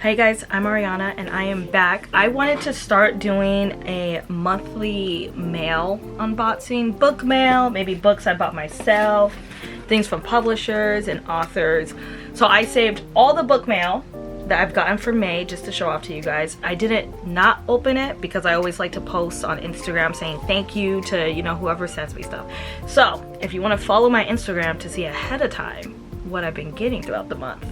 Hey guys, I'm Ariana and I am back. I wanted to start doing a monthly mail unboxing, book mail, maybe books I bought myself, things from publishers and authors. So I saved all the book mail that I've gotten for May just to show off to you guys. I didn't not open it because I always like to post on Instagram saying thank you to, you know, whoever sends me stuff. So if you want to follow my Instagram to see ahead of time what I've been getting throughout the month,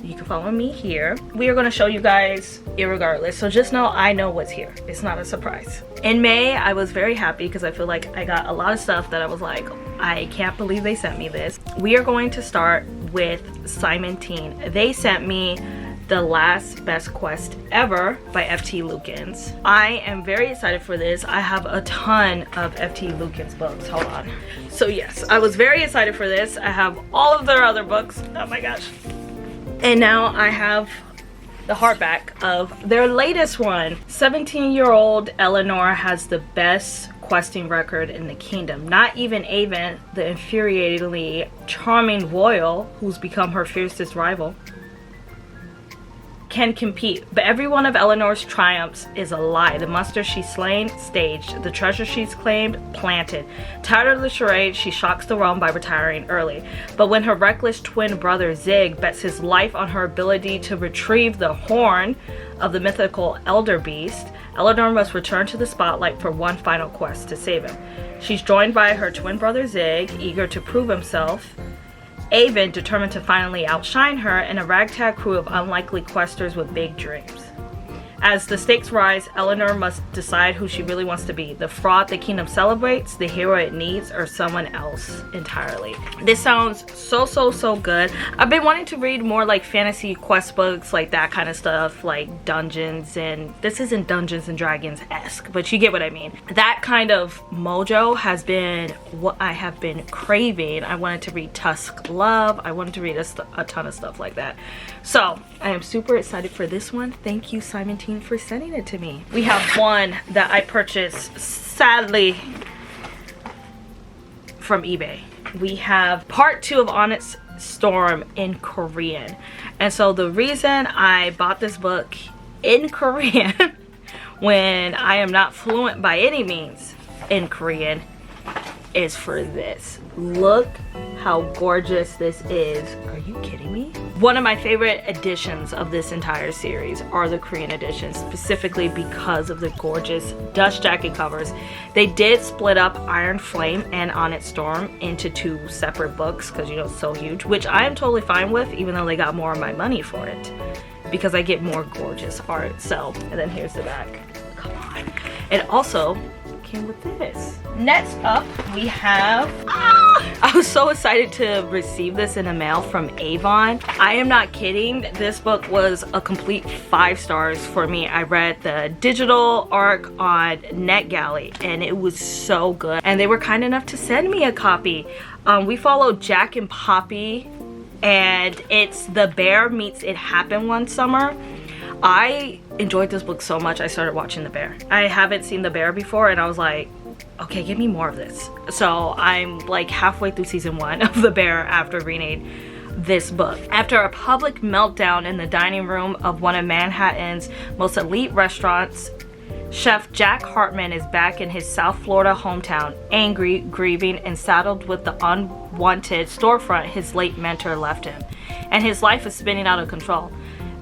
you can follow me here. We are going to show you guys irregardless, so just know I know what's here. It's not a surprise. In May, I was very happy because I feel like I got a lot of stuff that I was like, I can't believe they sent me this. We are going to start with Simon Teen. They sent me The Last Best Quest Ever by F.T. Lukens. I am very excited for this. I have a ton of F.T. Lukens books. Hold on. So yes, I was very excited for this. I have all of their other books. Oh my gosh. And now I have the hardback of their latest one. 17-year-old Eleanor has the best questing record in the kingdom. Not even Avon, the infuriatingly charming royal who's become her fiercest rival, can compete, but every one of Eleanor's triumphs is a lie. The monster she's slain, staged. The treasure she's claimed, planted. Tired of the charade, she shocks the realm by retiring early. But when her reckless twin brother Zig bets his life on her ability to retrieve the horn of the mythical elder beast, Eleanor must return to the spotlight for one final quest to save him. She's joined by her twin brother Zig, eager to prove himself, Avon, determined to finally outshine her, and a ragtag crew of unlikely questers with big dreams. As the stakes rise, Eleanor must decide who she really wants to be. The fraud the kingdom celebrates, the hero it needs, or someone else entirely. This sounds so good. I've been wanting to read more like fantasy quest books, like that kind of stuff, like Dungeons, and this isn't Dungeons and Dragons-esque, but you get what I mean. That kind of mojo has been what I have been craving. I wanted to read Tusk Love. I wanted to read a ton of stuff like that. So I am super excited for this one. Thank you, Simon Teen, for sending it to me. We have one that I purchased, sadly, from eBay. We have part 2 of Onyx Storm in Korean. And so the reason I bought this book in Korean when I am not fluent by any means in Korean is for this. Look how gorgeous this is. Are you kidding me? One of my favorite editions of this entire series are the Korean editions, specifically because of the gorgeous dust jacket covers. They did split up Iron Flame and Onyx Storm into 2 separate books because, you know, it's so huge, which I am totally fine with, even though they got more of my money for it, because I get more gorgeous art. So, and then here's the back. Come on. It also came with this. Next up, we have, I was so excited to receive this in the mail from Avon. I am not kidding. This book was a complete 5 stars for me. I read the digital arc on NetGalley and it was so good. And they were kind enough to send me a copy. We followed Jack and Poppy, and it's The Bear meets It Happened One Summer. I enjoyed this book so much I started watching The Bear. I haven't seen The Bear before and I was like, okay, give me more of this. So I'm like halfway through season 1 of The Bear after reading this book. After a public meltdown in the dining room of one of Manhattan's most elite restaurants, Chef Jack Hartman is back in his South Florida hometown, angry, grieving, and saddled with the unwanted storefront his late mentor left him. And his life is spinning out of control.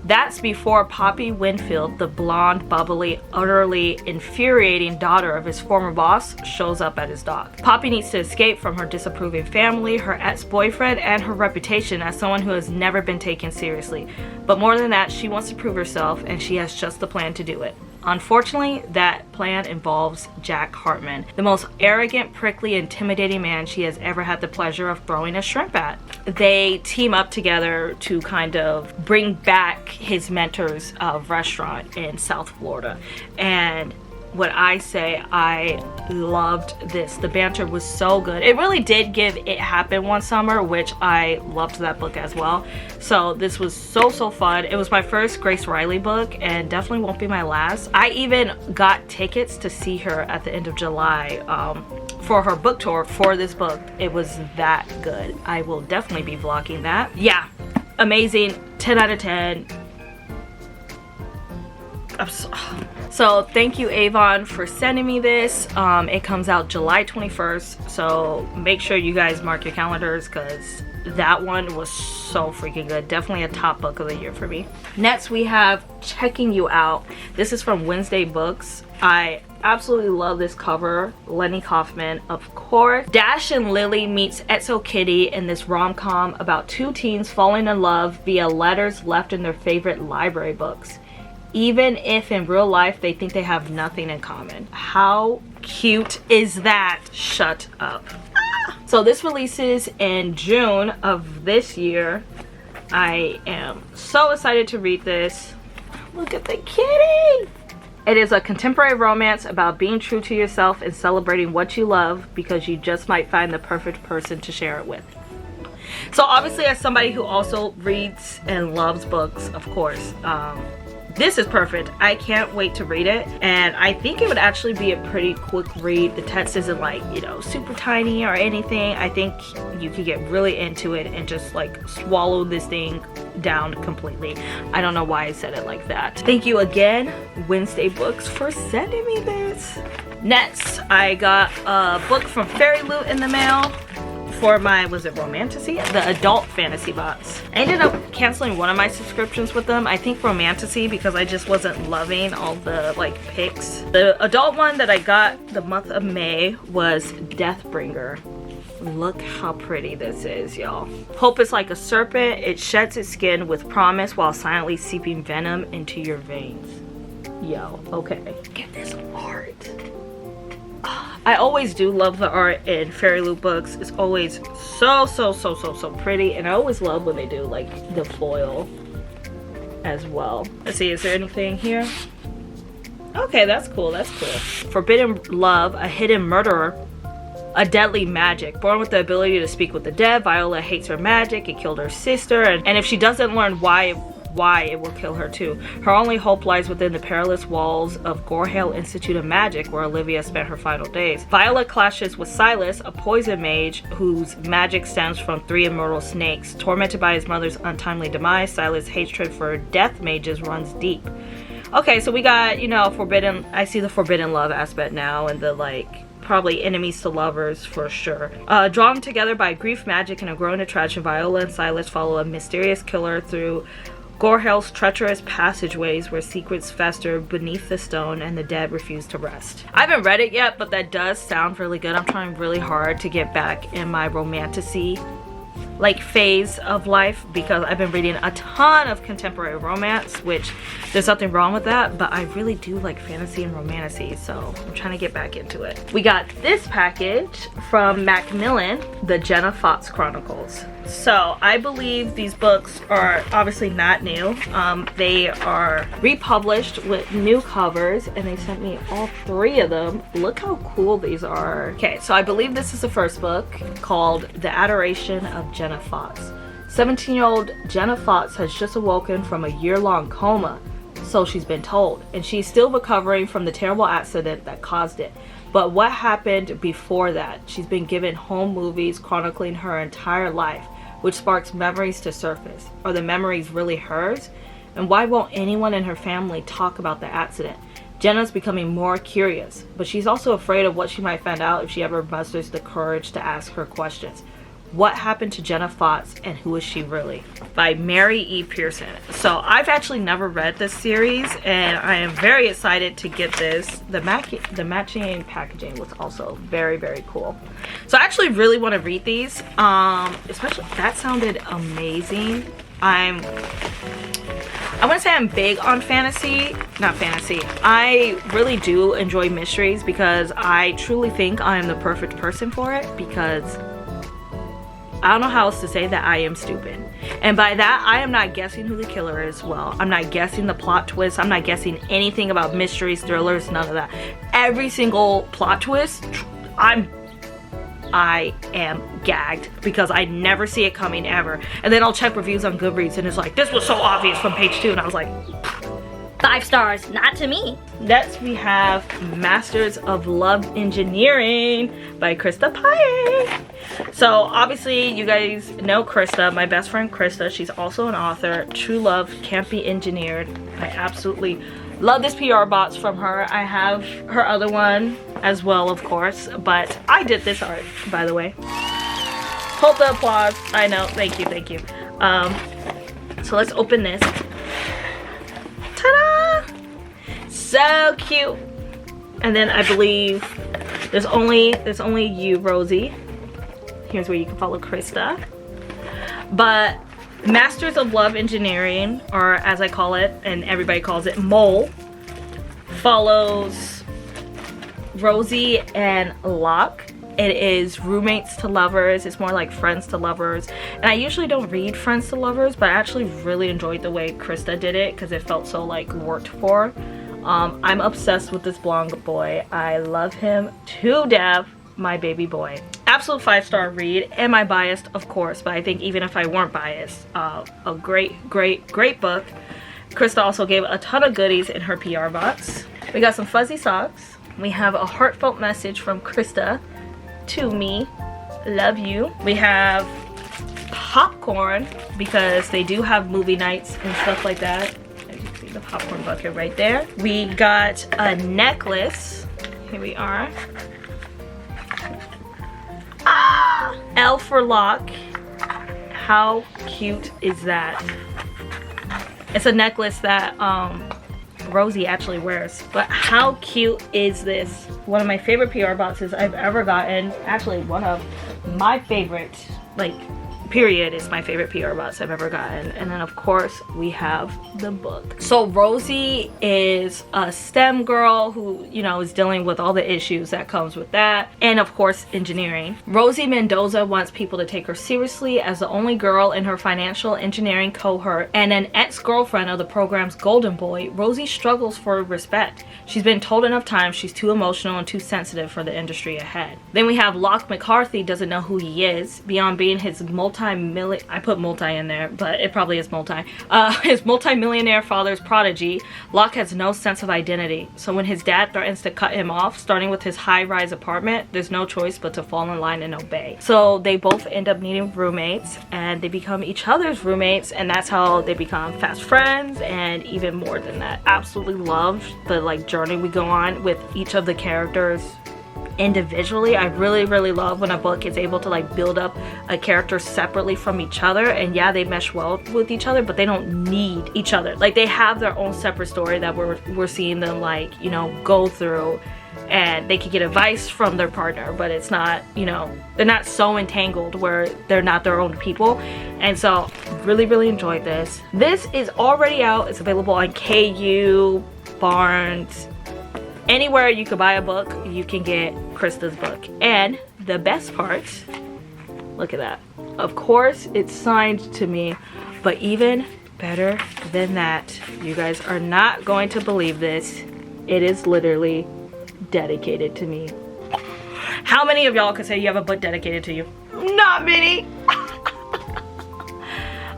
That's before Poppy Winfield, the blonde, bubbly, utterly infuriating daughter of his former boss, shows up at his dock. Poppy needs to escape from her disapproving family, her ex-boyfriend, and her reputation as someone who has never been taken seriously. But more than that, she wants to prove herself, and she has just the plan to do it. Unfortunately, that plan involves Jack Hartman, the most arrogant, prickly, intimidating man she has ever had the pleasure of throwing a shrimp at. They team up together to kind of bring back his mentor's restaurant in South Florida. And what I say, I loved this. The banter was so good. It really did give It Happen One Summer, which I loved that book as well. So this was so fun. It was my first Grace Riley book and definitely won't be my last. I even got tickets to see her at the end of July for her book tour for this book. It was that good. I will definitely be vlogging that. Yeah, amazing. 10 out of 10. So thank you, Avon, for sending me this. It comes out July 21st, so make sure you guys mark your calendars because that one was so freaking good. Definitely a top book of the year for me. Next we have Checking You Out. This is from Wednesday Books. I absolutely love this cover. Lenny Kaufman, of course. Dash and Lily meets Etzo Kitty in this rom-com about two teens falling in love via letters left in their favorite library books, even if in real life they think they have nothing in common. How cute is that? Shut up. So this releases in June of this year. I am so excited to read this. Look at the kitty. It is a contemporary romance about being true to yourself and celebrating what you love because you just might find the perfect person to share it with. So obviously, as somebody who also reads and loves books, of course, this is perfect. I can't wait to read it, and I think it would actually be a pretty quick read. The text isn't like, you know, super tiny or anything. I think you could get really into it and just like swallow this thing down completely. I don't know why I said it like that. Thank you again, Wednesday Books, for sending me this. Next, I got a book from Fairy Loot in the mail for my, was it Romantasy? The adult fantasy box. I ended up canceling one of my subscriptions with them. I think Romantasy, because I just wasn't loving all the like pics. The adult one that I got the month of May was Deathbringer. Look how pretty this is, y'all. Hope is like a serpent. It sheds its skin with promise while silently seeping venom into your veins. Yo, okay. Look at this art. I always do love the art in Fairy Loot books. It's always so pretty, and I always love when they do like the foil as well. Let's see, is there anything here? Okay, that's cool, that's cool. Forbidden Love, a hidden murderer, a deadly magic. Born with the ability to speak with the dead, Viola hates her magic. It killed her sister, and if she doesn't learn why it will kill her too. Her only hope lies within the perilous walls of Gorhale Institute of Magic, where Olivia spent her final days. Viola clashes with Silas, a poison mage whose magic stems from 3 immortal snakes. Tormented by his mother's untimely demise, Silas' hatred for death mages runs deep. Okay, so we got, you know, forbidden. I see the forbidden love aspect now, and the like probably enemies to lovers for sure. Drawn together by grief, magic, and a growing attraction, Viola and Silas follow a mysterious killer through Gorhale's treacherous passageways where secrets fester beneath the stone and the dead refuse to rest. I haven't read it yet, but that does sound really good. I'm trying really hard to get back in my romantasy like phase of life because I've been reading a ton of contemporary romance, which there's nothing wrong with that, but I really do like fantasy and romantasy, so I'm trying to get back into it. We got this package from Macmillan, the Jenna Fox Chronicles. So I believe these books are obviously not new. They are republished with new covers, and they sent me all 3 of them. Look how cool these are. Okay, so I believe this is the first book, called The Adoration of Jenna Fox. 17-year-old Jenna Fox has just awoken from a year-long coma, so she's been told, and she's still recovering from the terrible accident that caused it. But what happened before that? She's been given home movies chronicling her entire life, which sparks memories to surface. Are the memories really hers? And why won't anyone in her family talk about the accident? Jenna's becoming more curious, but she's also afraid of what she might find out if she ever musters the courage to ask her questions. What happened to Jenna Fox, and who is she really? By Mary E. Pearson. So I've actually never read this series, and I am very excited to get this. The matching packaging was also very, very cool. So I actually really want to read these. Especially, that sounded amazing. I want to say I'm big on fantasy. Not fantasy. I really do enjoy mysteries because I truly think I am the perfect person for it, because I don't know how else to say that I am stupid. And by that, I am not guessing who the killer is. Well, I'm not guessing the plot twist. I'm not guessing anything about mysteries, thrillers, none of that. Every single plot twist, I am gagged because I never see it coming ever. And then I'll check reviews on Goodreads and it's like, this was so obvious from page 2. And I was like, 5 stars, not to me. Next we have Masters of Love Engineering by Krista Paye. So obviously you guys know Krista, my best friend Krista. She's also an author. True love can't be engineered. I absolutely Love this PR box from her. I have her other one as well, of course, but I did this art, by the way. Hold the applause. I know. Thank you. Thank you. So let's open this. Ta-da! So cute. And then I believe there's only you, Rosie. Here's where you can follow Krista. But Masters of Love Engineering, or as I call it, and everybody calls it, Mole, follows Rosie and Locke. It is roommates to lovers. It's more like friends to lovers. And I usually don't read friends to lovers, but I actually really enjoyed the way Krista did it because it felt so like worked for. I'm obsessed with this blonde boy. I love him to death. My baby boy. Absolute 5-star read. Am I biased? Of course, but I think even if I weren't biased, a great book. Krista also gave a ton of goodies in her PR box. We got some fuzzy socks. We have a heartfelt message from Krista to me. Love you. We have popcorn because they do have movie nights and stuff like that. As you can see the popcorn bucket right there. We got a necklace. Here we are. L for Locke. How cute is that? It's a necklace that Rosie actually wears. But how cute is this? One of my favorite PR boxes I've ever gotten. Actually, one of my favorite, like, period, is my favorite PR box I've ever gotten. And then of course we have the book. So Rosie is a STEM girl who, you know, is dealing with all the issues that comes with that, and of course engineering. Rosie Mendoza wants people to take her seriously as the only girl in her financial engineering cohort and an ex-girlfriend of the program's golden boy. Rosie struggles for respect. She's been told enough times she's too emotional and too sensitive for the industry ahead. Then we have Locke McCarthy doesn't know who he is beyond being his I put multi in there, but it probably is multi. His multi-millionaire father's prodigy. Locke has no sense of identity. So when his dad threatens to cut him off, starting with his high-rise apartment, there's no choice but to fall in line and obey. So they both end up needing roommates, and they become each other's roommates, and that's how they become fast friends, and even more than that. Absolutely loved the like journey we go on with each of the characters individually. I really love when a book is able to like build up a character separately from each other, and yeah, they mesh well with each other, but they don't need each other. Like, they have their own separate story that we're seeing them, like, you know, go through, and they could get advice from their partner, but it's not, you know, they're not so entangled where they're not their own people. And so really enjoyed this. This is already out. It's available on KU, Barnes, anywhere you could buy a book, you can get Krista's book. And the best part, look at that. Of course, it's signed to me, but even better than that, you guys are not going to believe this. It is literally dedicated to me. How many of y'all could say you have a book dedicated to you? Not many.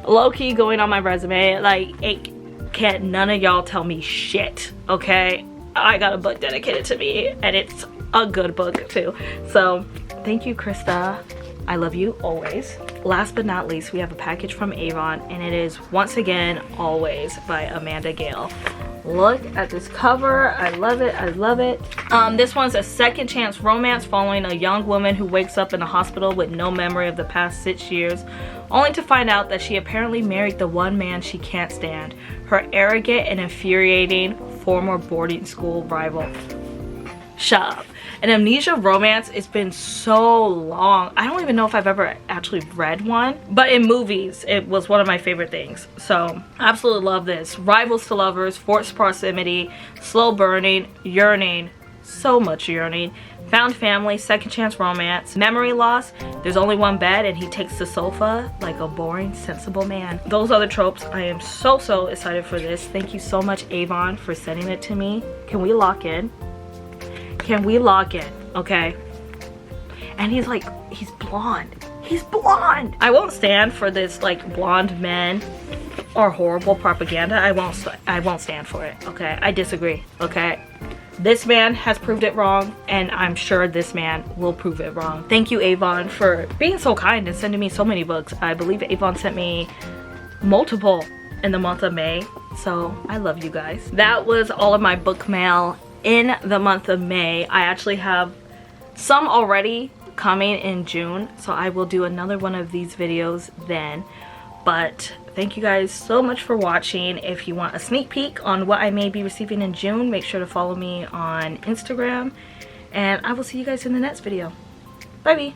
Low-key going on my resume, like, it can't none of y'all tell me shit, okay? I got a book dedicated to me, and it's a good book too. So thank you, Krista. I love you always. Last but not least, we have a package from Avon, and it is Once Again Always by Amanda Gale. Look at this cover. I love it. I love it. This one's a second chance romance following a young woman who wakes up in a hospital with no memory of the past 6 years, only to find out that she apparently married the one man she can't stand, her arrogant and infuriating former boarding school rival. Shut up. An amnesia romance. It's been so long. I don't even know if I've ever actually read one, but in movies it was one of my favorite things. So absolutely love this. Rivals to lovers, forced proximity, slow burning, yearning, so much yearning, found family, second chance romance, memory loss, there's only one bed and he takes the sofa like a boring sensible man. Those are the tropes. I am so excited for this. Thank you so much, Avon, for sending it to me. Can we lock in? Can we lock in? Okay. And he's like, he's blonde. He's blonde. I won't stand for this like blonde men or horrible propaganda. I won't stand for it. Okay. I disagree. Okay. This man has proved it wrong, and I'm sure this man will prove it wrong. Thank you, Avon, for being so kind and sending me so many books. I believe Avon sent me multiple in the month of May. So I love you guys. That was all of my book mail in the month of May. I actually have some already coming in June, so I will do another one of these videos then. But thank you guys so much for watching. If you want a sneak peek on what I may be receiving in June, make sure to follow me on Instagram, and I will see you guys in the next video. Bye.